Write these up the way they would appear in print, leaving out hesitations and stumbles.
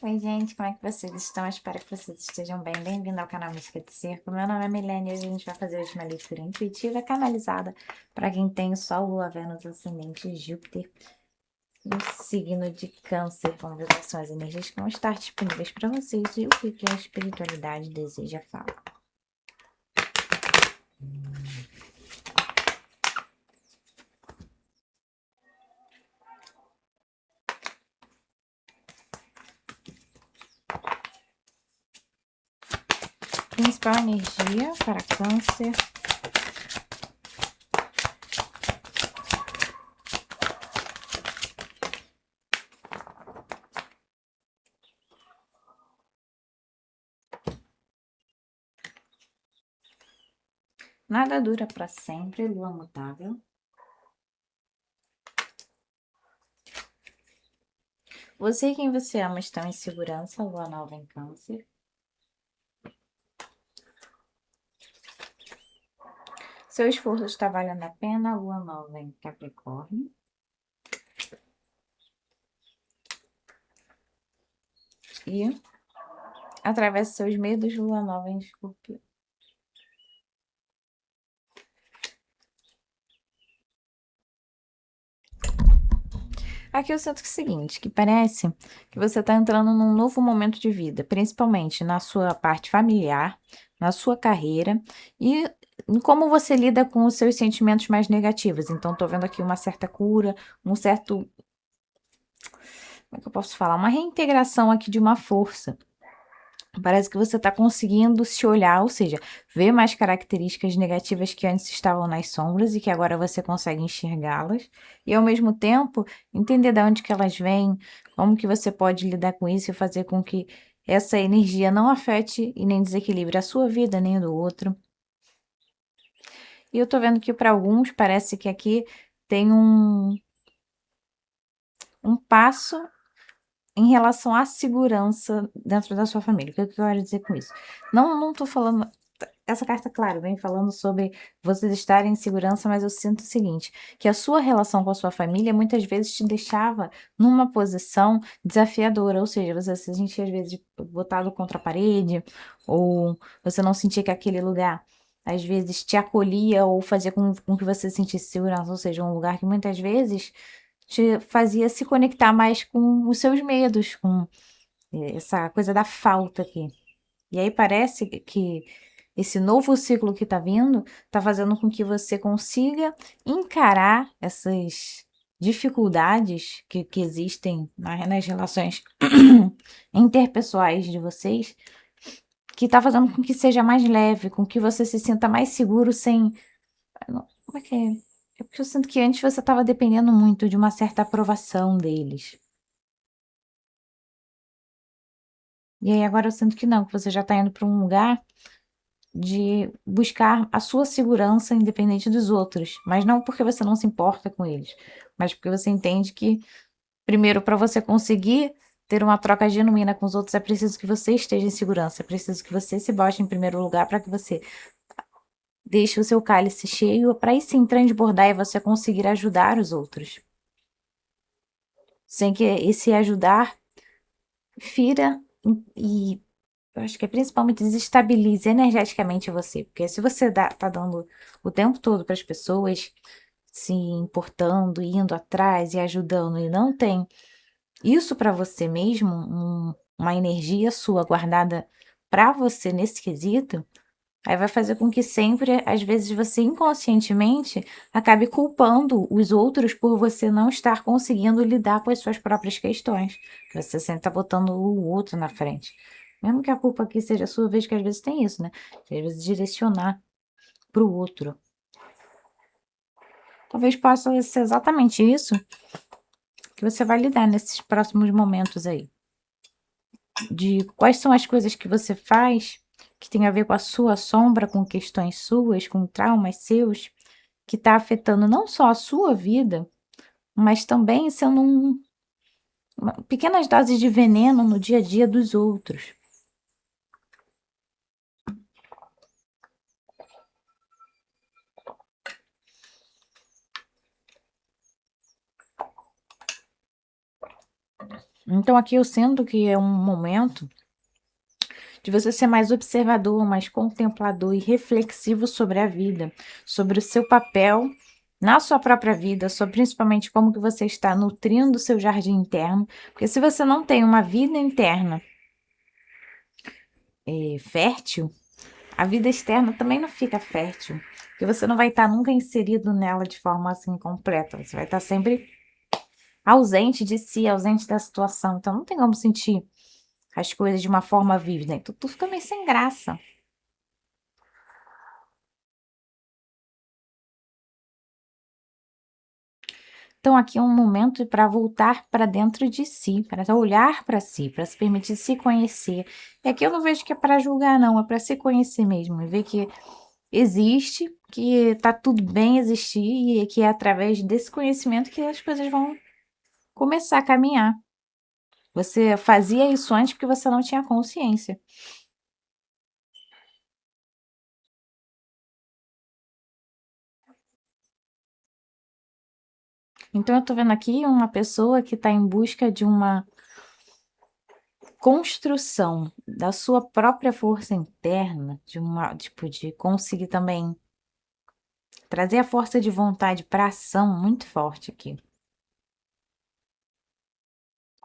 Oi, gente, como é que vocês estão? Espero que vocês estejam bem. Bem-vindo ao canal Mística de Circo. Meu nome é Milene e hoje a gente vai fazer hoje uma leitura intuitiva canalizada para quem tem Sol, Lua, Vênus, Ascendente e Júpiter no signo de Câncer. Vamos ver quais são as energias que vão estar disponíveis para vocês e o que a espiritualidade deseja falar. Principal energia para Câncer. Nada dura para sempre, Lua mutável. Você e quem você ama estão em segurança, Lua nova em Câncer. Seu esforço está valendo a pena, Lua nova em Capricórnio. E atravessa seus medos, Lua nova em Escorpião. Aqui eu sinto que é o seguinte, que parece que você está entrando num novo momento de vida, principalmente na sua parte familiar, na sua carreira e em como você lida com os seus sentimentos mais negativos. Então, tô vendo aqui uma certa cura, um certo, como é que eu posso falar? Uma reintegração aqui de uma força. Parece que você está conseguindo se olhar, ou seja, ver mais características negativas que antes estavam nas sombras e que agora você consegue enxergá-las. E ao mesmo tempo, entender de onde que elas vêm, como que você pode lidar com isso e fazer com que essa energia não afete e nem desequilibre a sua vida nem a do outro. E eu tô vendo que para alguns parece que aqui tem um passo em relação à segurança dentro da sua família. O que eu quero dizer com isso? Não tô falando. Essa carta, claro, vem falando sobre vocês estarem em segurança, mas eu sinto o seguinte, que a sua relação com a sua família muitas vezes te deixava numa posição desafiadora, ou seja, você se sentia às vezes botado contra a parede, ou você não sentia que aquele lugar às vezes te acolhia ou fazia com que você sentisse segurança, ou seja, um lugar que muitas vezes te fazia se conectar mais com os seus medos, com essa coisa da falta aqui. E aí parece que esse novo ciclo que tá vindo tá fazendo com que você consiga encarar essas dificuldades que existem nas relações interpessoais de vocês, que tá fazendo com que seja mais leve, com que você se sinta mais seguro sem. Como é que é? É porque eu sinto que antes você estava dependendo muito de uma certa aprovação deles. E aí agora eu sinto que não, que você já tá indo para um lugar de buscar a sua segurança independente dos outros, mas não porque você não se importa com eles, mas porque você entende que, primeiro, para você conseguir ter uma troca genuína com os outros, é preciso que você esteja em segurança, é preciso que você se bote em primeiro lugar para que você deixe o seu cálice cheio, para aí sim transbordar e você conseguir ajudar os outros. Sem que esse ajudar fira e eu acho que é principalmente desestabilize energeticamente você, porque se você tá dando o tempo todo para as pessoas, se importando, indo atrás e ajudando, e não tem isso para você mesmo, uma energia sua guardada para você nesse quesito, aí vai fazer com que sempre, às vezes, você inconscientemente acabe culpando os outros por você não estar conseguindo lidar com as suas próprias questões. Que você sempre tá botando o outro na frente. Mesmo que a culpa aqui seja sua, vejo que às vezes tem isso, né? De, às vezes direcionar pro outro. Talvez possa ser exatamente isso que você vai lidar nesses próximos momentos aí. De quais são as coisas que você faz que tem a ver com a sua sombra, com questões suas, com traumas seus, que está afetando não só a sua vida, mas também sendo pequenas doses de veneno no dia a dia dos outros. Então aqui eu sinto que é um momento de você ser mais observador, mais contemplador e reflexivo sobre a vida, sobre o seu papel na sua própria vida, sobre principalmente como que você está nutrindo o seu jardim interno, porque se você não tem uma vida interna fértil, a vida externa também não fica fértil, porque você não vai estar nunca inserido nela de forma assim completa, você vai estar sempre ausente de si, ausente da situação, então não tem como sentir as coisas de uma forma vívida, então tu fica meio sem graça. Então, aqui é um momento para voltar para dentro de si, para olhar para si, para se permitir se conhecer. E aqui eu não vejo que é para julgar, não, é para se conhecer mesmo, e ver que existe, que tá tudo bem existir, e que é através desse conhecimento que as coisas vão começar a caminhar. Você fazia isso antes porque você não tinha consciência. Então, eu tô vendo aqui uma pessoa que está em busca de uma construção da sua própria força interna, de uma, tipo, de conseguir também trazer a força de vontade para ação muito forte aqui.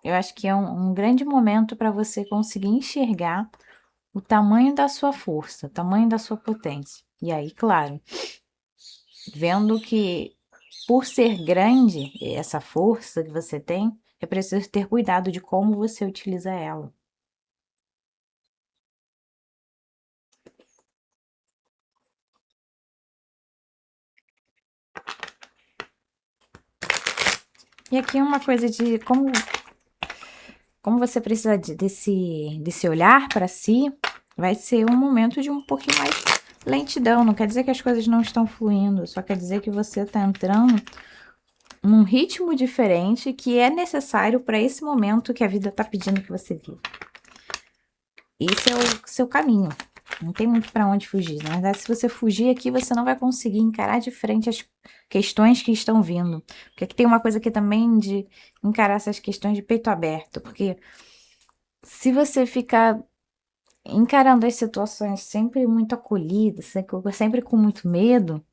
Eu acho que é um grande momento para você conseguir enxergar o tamanho da sua força, o tamanho da sua potência. E aí, claro, vendo que por ser grande essa força que você tem, é preciso ter cuidado de como você utiliza ela. E aqui é uma coisa de como você precisa desse olhar para si, vai ser um momento de um pouquinho mais lentidão. Não quer dizer que as coisas não estão fluindo, só quer dizer que você está entrando num ritmo diferente que é necessário para esse momento que a vida está pedindo que você viva. Esse é o seu caminho. Não tem muito para onde fugir. Na verdade, se você fugir aqui, você não vai conseguir encarar de frente as questões que estão vindo. Porque aqui tem uma coisa aqui também de encarar essas questões de peito aberto. Porque se você ficar encarando as situações sempre muito acolhida, sempre com muito medo,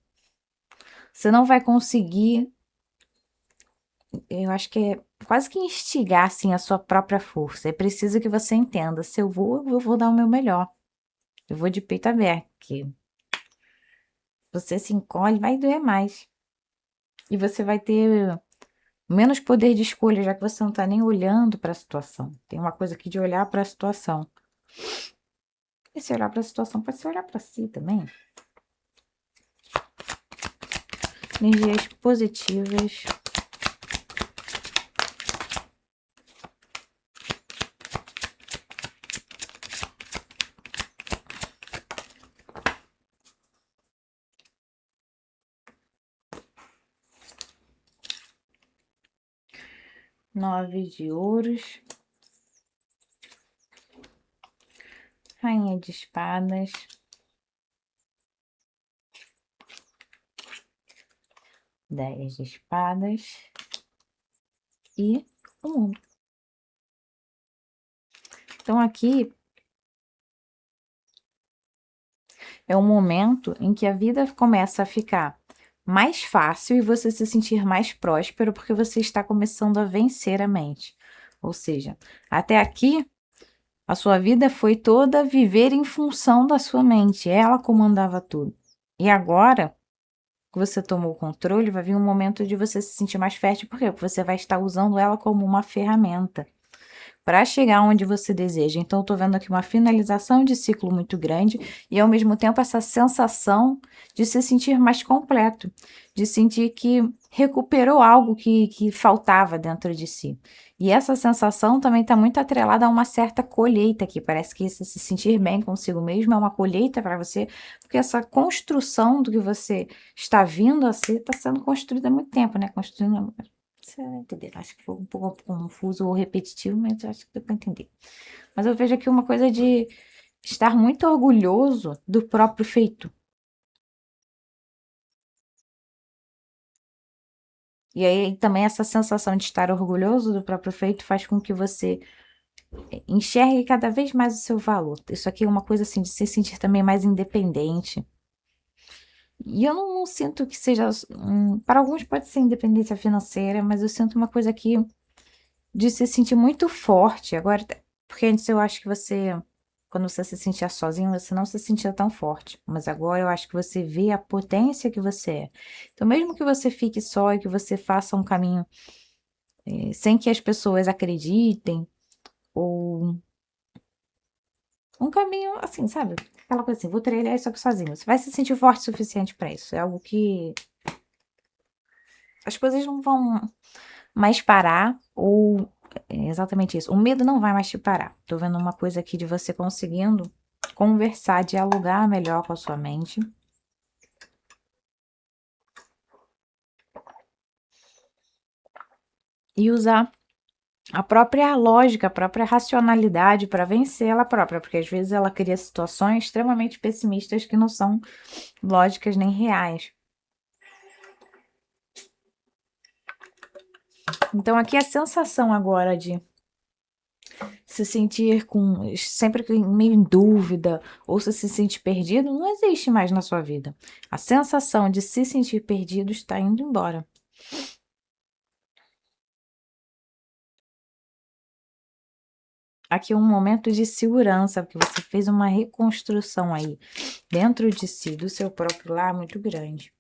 você não vai conseguir, eu acho que é quase que instigar assim a sua própria força. É preciso que você entenda, se eu vou dar o meu melhor. Eu vou de peito aberto, que você se encolhe, vai doer mais. E você vai ter menos poder de escolha, já que você não tá nem olhando para a situação. Tem uma coisa aqui de olhar para a situação. E se olhar para a situação, pode ser olhar para si também. Energias positivas. 9 de ouros. Rainha de espadas. 10 de espadas. E o mundo. Então aqui é um momento em que a vida começa a ficar mais fácil e você se sentir mais próspero porque você está começando a vencer a mente. Ou seja, até aqui a sua vida foi toda viver em função da sua mente, ela comandava tudo. E agora que você tomou o controle, vai vir um momento de você se sentir mais fértil, por quê? Porque você vai estar usando ela como uma ferramenta para chegar onde você deseja. Então, eu tô vendo aqui uma finalização de ciclo muito grande e, ao mesmo tempo, essa sensação de se sentir mais completo, de sentir que recuperou algo que faltava dentro de si. E essa sensação também está muito atrelada a uma certa colheita aqui. Parece que se sentir bem consigo mesmo é uma colheita para você, porque essa construção do que você está vindo a ser está sendo construída há muito tempo, né? Construindo você vai entender. Acho que foi um pouco confuso ou repetitivo, mas acho que deu para entender. Mas eu vejo aqui uma coisa de estar muito orgulhoso do próprio feito. E aí também essa sensação de estar orgulhoso do próprio feito faz com que você enxergue cada vez mais o seu valor. Isso aqui é uma coisa assim de se sentir também mais independente. E eu não sinto que seja. Para alguns pode ser independência financeira, mas eu sinto uma coisa aqui de se sentir muito forte. Agora, porque antes eu acho que você, quando você se sentia sozinho, você não se sentia tão forte. Mas agora eu acho que você vê a potência que você é. Então, mesmo que você fique só e que você faça um caminho sem que as pessoas acreditem, ou um caminho assim, sabe? Aquela coisa assim, vou trilhar isso aqui sozinho. Você vai se sentir forte o suficiente para isso. É algo que as coisas não vão mais parar, ou é exatamente isso. O medo não vai mais te parar. Tô vendo uma coisa aqui de você conseguindo conversar, dialogar melhor com a sua mente e usar a própria lógica, a própria racionalidade para vencer ela própria, porque às vezes ela cria situações extremamente pessimistas que não são lógicas nem reais. Então aqui a sensação agora de se sentir com sempre meio em dúvida ou se sentir perdido não existe mais na sua vida. A sensação de se sentir perdido está indo embora. Aqui é um momento de segurança, porque você fez uma reconstrução aí dentro de si, do seu próprio lar, muito grande.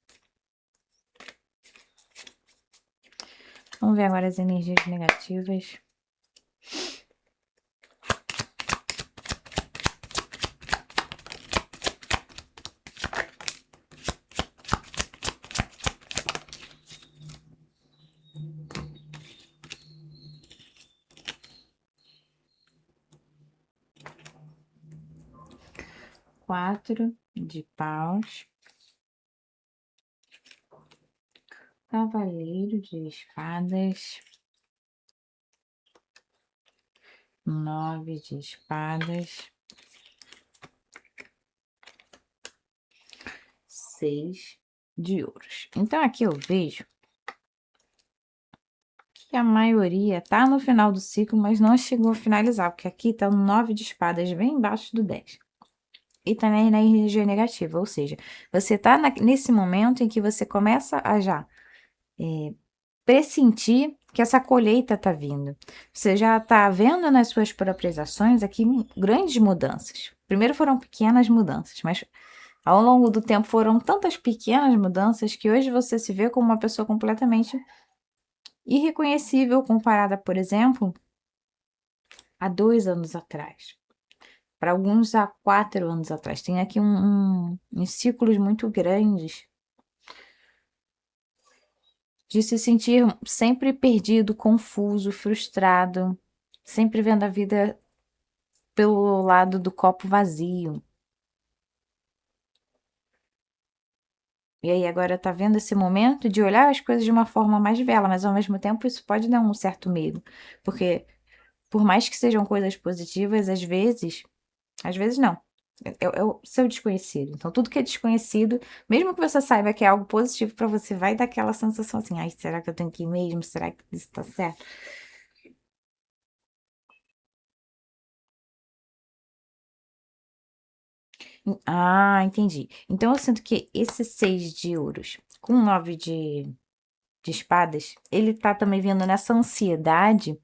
Vamos ver agora as energias negativas. Quatro de paus. Cavaleiro de espadas. 9 de espadas. 6 de ouros. Então aqui eu vejo que a maioria tá no final do ciclo, mas não chegou a finalizar, porque aqui tá o 9 de espadas bem embaixo do 10. E também na energia negativa, ou seja, você tá nesse momento em que você começa a já pressentir que essa colheita tá vindo. Você já tá vendo nas suas próprias ações aqui grandes mudanças. Primeiro foram pequenas mudanças, mas ao longo do tempo foram tantas pequenas mudanças que hoje você se vê como uma pessoa completamente irreconhecível comparada, por exemplo, há 2 anos atrás. Para alguns, há 4 anos atrás. Tem aqui uns ciclos muito grandes de se sentir sempre perdido, confuso, frustrado, sempre vendo a vida pelo lado do copo vazio. E aí agora tá vendo esse momento de olhar as coisas de uma forma mais bela, mas ao mesmo tempo isso pode dar um certo medo, porque por mais que sejam coisas positivas, às vezes não. É o seu desconhecido. Então, tudo que é desconhecido, mesmo que você saiba que é algo positivo pra você, vai dar aquela sensação assim: ai, será que eu tenho que ir mesmo? Será que isso tá certo? Ah, entendi. Então, eu sinto que esse 6 de ouros com 9 de espadas, ele tá também vindo nessa ansiedade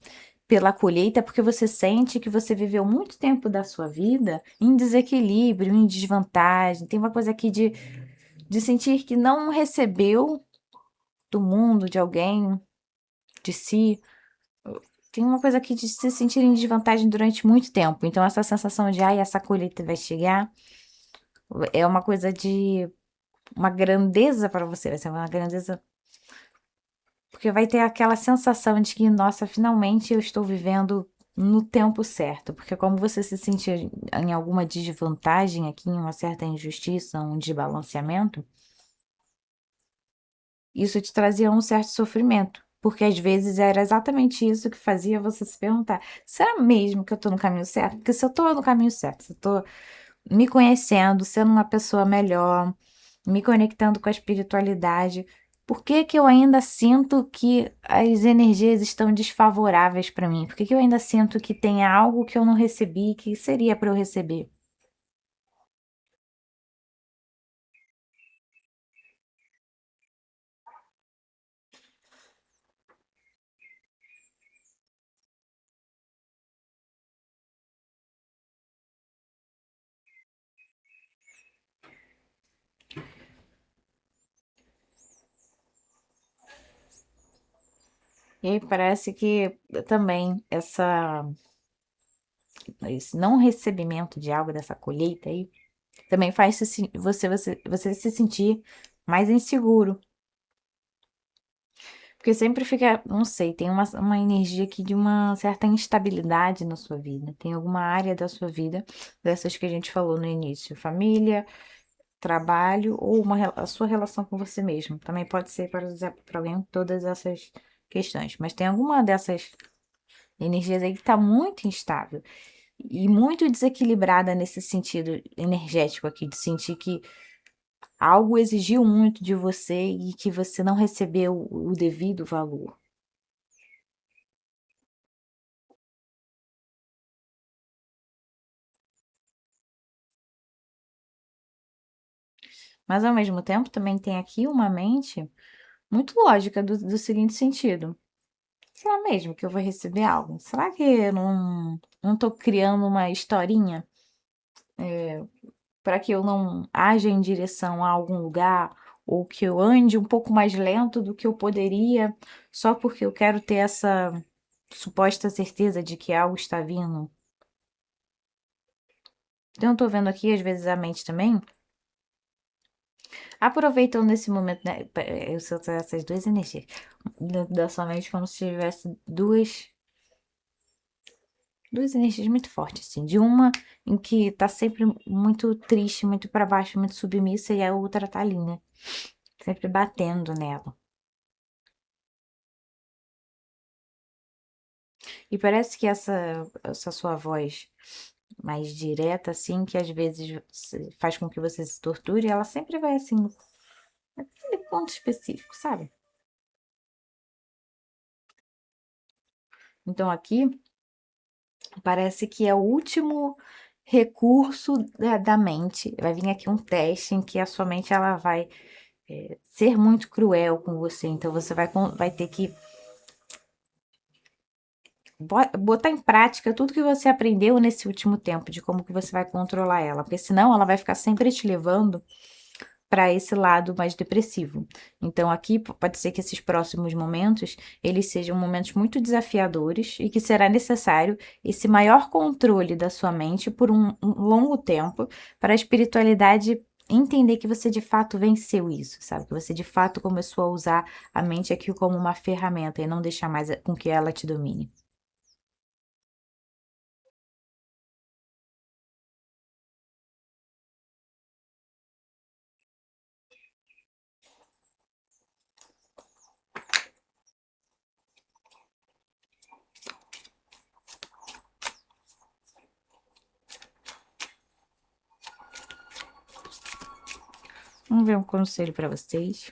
pela colheita, porque você sente que você viveu muito tempo da sua vida em desequilíbrio, em desvantagem. Tem uma coisa aqui de sentir que não recebeu do mundo, de alguém, de si. Tem uma coisa aqui de se sentir em desvantagem durante muito tempo. Então, essa sensação de, ai, essa colheita vai chegar, é uma coisa de uma grandeza para você. Vai ser uma grandeza. Porque vai ter aquela sensação de que, nossa, finalmente eu estou vivendo no tempo certo. Porque como você se sentir em alguma desvantagem aqui, em uma certa injustiça, um desbalanceamento, isso te trazia um certo sofrimento. Porque às vezes era exatamente isso que fazia você se perguntar: será mesmo que eu tô no caminho certo? Porque se eu tô no caminho certo, se eu tô me conhecendo, sendo uma pessoa melhor, me conectando com a espiritualidade, Por que que eu ainda sinto que as energias estão desfavoráveis para mim? Por que que eu ainda sinto que tem algo que eu não recebi, que seria para eu receber? E aí parece que também esse não recebimento de algo dessa colheita aí também faz você se sentir mais inseguro. Porque sempre fica, não sei, tem uma energia aqui de uma certa instabilidade na sua vida. Tem alguma área da sua vida, dessas que a gente falou no início, família, trabalho ou a sua relação com você mesmo. Também pode ser para alguém todas essas questões. Mas tem alguma dessas energias aí que está muito instável e muito desequilibrada nesse sentido energético aqui, de sentir que algo exigiu muito de você e que você não recebeu o devido valor. Mas ao mesmo tempo também tem aqui uma mente muito lógica do seguinte sentido. Será mesmo que eu vou receber algo? Será que eu não tô criando uma historinha para que eu não haja em direção a algum lugar ou que eu ande um pouco mais lento do que eu poderia só porque eu quero ter essa suposta certeza de que algo está vindo? Então eu tô vendo aqui às vezes a mente também aproveitando esse momento, né? Eu sinto essas duas energias dentro da sua mente como se tivesse duas energias muito fortes, assim. De uma em que tá sempre muito triste, muito para baixo, muito submissa, e a outra tá ali, né? Sempre batendo nela. E parece que essa sua voz mais direta, assim, que às vezes faz com que você se torture, ela sempre vai assim, naquele ponto específico, sabe? Então aqui parece que é o último recurso da mente. Vai vir aqui um teste em que a sua mente ela vai ser muito cruel com você. Então você vai ter que botar em prática tudo que você aprendeu nesse último tempo, de como que você vai controlar ela, porque senão ela vai ficar sempre te levando para esse lado mais depressivo. Então aqui pode ser que esses próximos momentos, eles sejam momentos muito desafiadores e que será necessário esse maior controle da sua mente por um longo tempo para a espiritualidade entender que você de fato venceu isso, sabe? Que você de fato começou a usar a mente aqui como uma ferramenta e não deixar mais com que ela te domine. Vamos ver um conselho para vocês.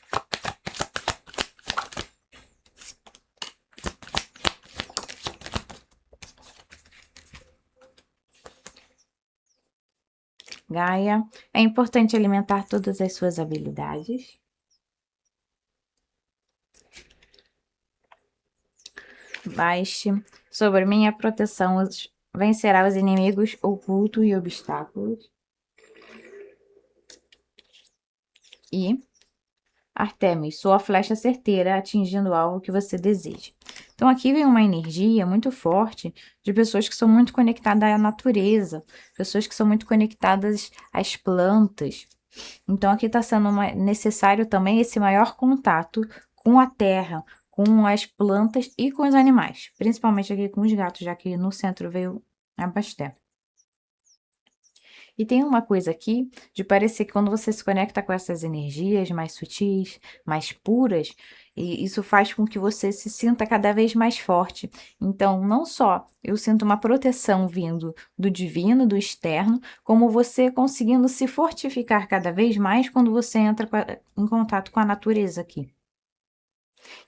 Gaia, é importante alimentar todas as suas habilidades. Baixe sobre minha proteção, vencerá os inimigos ocultos e obstáculos. E Artemis, sua flecha certeira atingindo algo que você deseja. Então aqui vem uma energia muito forte de pessoas que são muito conectadas à natureza, pessoas que são muito conectadas às plantas. Então aqui está sendo necessário também esse maior contato com a terra, com as plantas e com os animais, principalmente aqui com os gatos, já que no centro veio a Basté. E tem uma coisa aqui de parecer que quando você se conecta com essas energias mais sutis, mais puras, e isso faz com que você se sinta cada vez mais forte. Então, não só eu sinto uma proteção vindo do divino, do externo, como você conseguindo se fortificar cada vez mais quando você entra em contato com a natureza aqui.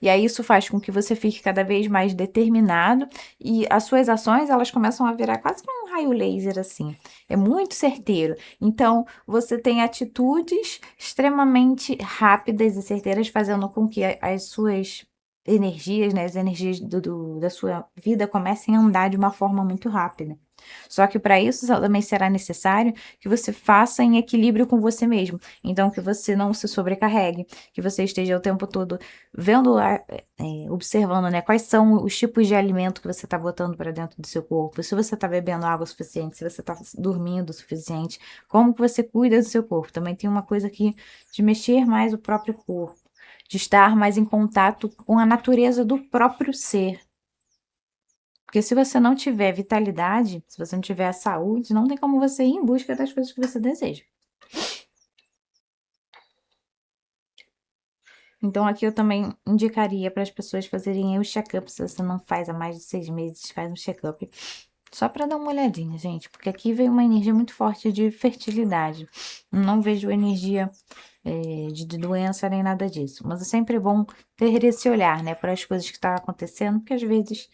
E aí isso faz com que você fique cada vez mais determinado e as suas ações, elas começam a virar quase que um raio laser assim. É muito certeiro. Então, você tem atitudes extremamente rápidas e certeiras, fazendo com que as suas energias, né, as energias da sua vida comecem a andar de uma forma muito rápida. Só que para isso também será necessário que você faça em equilíbrio com você mesmo. Então, que você não se sobrecarregue, que você esteja o tempo todo vendo, observando, né, quais são os tipos de alimento que você está botando para dentro do seu corpo, se você está bebendo água o suficiente, se você está dormindo o suficiente, como que você cuida do seu corpo. Também tem uma coisa aqui de mexer mais o próprio corpo, de estar mais em contato com a natureza do próprio ser. Porque se você não tiver vitalidade, se você não tiver saúde, não tem como você ir em busca das coisas que você deseja. Então, aqui eu também indicaria para as pessoas fazerem o check-up. Se você não faz há mais de 6 meses, faz um check-up. Só para dar uma olhadinha, gente. Porque aqui veio uma energia muito forte de fertilidade. Não vejo energia de doença nem nada disso. Mas é sempre bom ter esse olhar, né, para as coisas que estão acontecendo. Porque às vezes,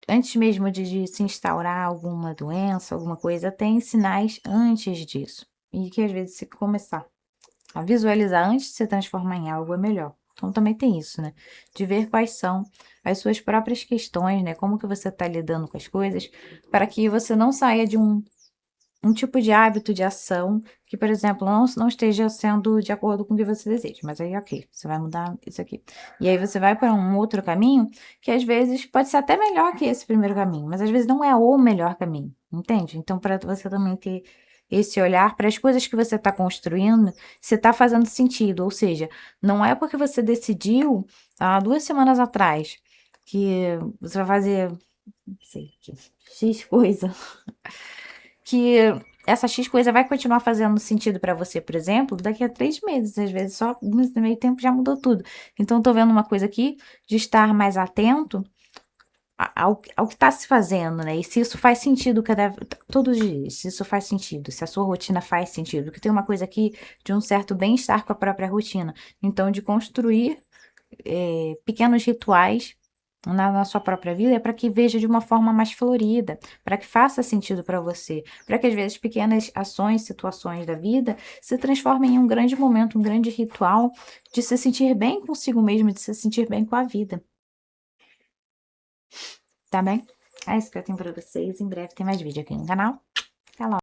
antes mesmo de se instaurar alguma doença, alguma coisa, tem sinais antes disso. E que às vezes, se começar a visualizar antes de se transformar em algo é melhor. Então também tem isso, né? De ver quais são as suas próprias questões, né? Como que você está lidando com as coisas, para que você não saia de um tipo de hábito de ação que, por exemplo, não esteja sendo de acordo com o que você deseja. Mas aí, ok, você vai mudar isso aqui. E aí você vai para um outro caminho que às vezes pode ser até melhor que esse primeiro caminho, mas às vezes não é o melhor caminho, entende? Então, para você também ter esse olhar para as coisas que você está construindo, se está fazendo sentido. Ou seja, não é porque você decidiu há 2 semanas atrás que você vai fazer, não sei, X coisa que essa X coisa vai continuar fazendo sentido para você, por exemplo, daqui a 3 meses. Às vezes só nesse meio tempo já mudou tudo. Então, tô vendo uma coisa aqui de estar mais atento ao que está se fazendo, né? E se isso faz sentido todos os dias, se isso faz sentido, se a sua rotina faz sentido. Porque tem uma coisa aqui de um certo bem-estar com a própria rotina. Então, de construir pequenos rituais na sua própria vida é para que veja de uma forma mais florida, para que faça sentido para você, para que às vezes pequenas ações, situações da vida se transformem em um grande momento, um grande ritual de se sentir bem consigo mesmo, de se sentir bem com a vida, tá bem? É isso que eu tenho para vocês. Em breve tem mais vídeo aqui no canal.